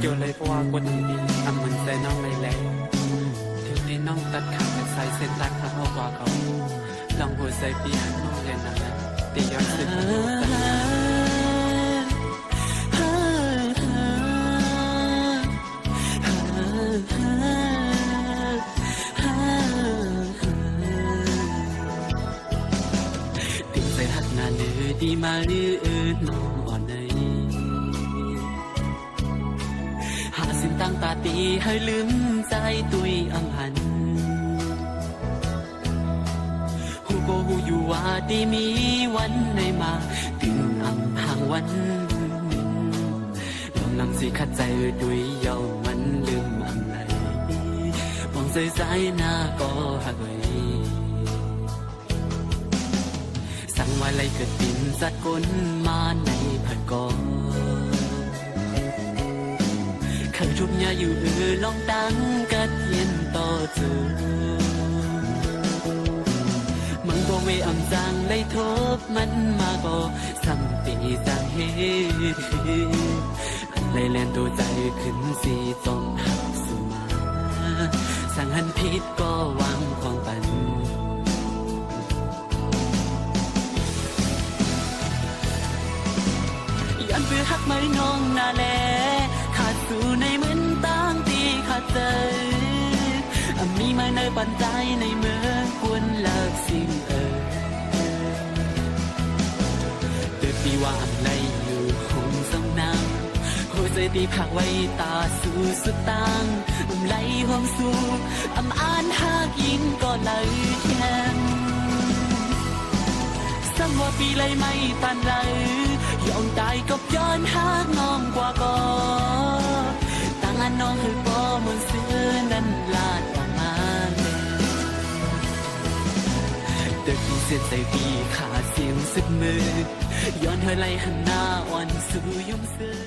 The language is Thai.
ยวเลยเพราะว่าคนดีทำมันใจน้องเลยแหละถึงที่น้องตัดขาดแต่ใส่เส้นตัดขาดเพราะว่าเขาลองหัวใจพี่หันน้องเรียนนั่นแหละตีย้อนสึกติดใจหักงานหรือดีมาหรือน้องอ่อนในหาสิ่งต่างตาตีให้ลืมใจตุยอังหันหูก็หูอยู่ว่าดีมีวันในมาถึงอังห่างวันลองนำสิขัดใจดุยเยามันลืมอังไหลมองใจใจหน้าก็หักไว้สั่งว่าไรเกิดปิ่นจัดก้นมาในผัดกอขันชุบยาอยู่ลองตั้งกัดเย็นต่อจูมังบ่เวอำจังได้ทบมันมาก็สัมปีจังเฮอันเลยแลนตัวใจขึ้นสีจอมหักสุมาสั่งหันผิดก็วางของปันย้อนเพื่อหักไม่น้องนาแลขาดสู่ในเหมือนตั้งตีขาดใจมีมาในปันใจในเมื่อควรเลิกสิ่งเดือดปีว่าอะไรอยู่คงสำนังหัวใจตีผักไว้ตาสู่สุดตังไหลห้องสู่อ่านหากยิงก็เลยแข็งสังว่าปีเลยไม่ตันเลยยอมตายกับย้อนหากน้องกว่าก่อตั้งอันน้องคือปอมนเสื้อนั้นลาดออกมาเด็กเสียใจปีขาดเสียงสึกมือย้อนเธอไล่หันหน้าอ่อนสู่ยมซื้อ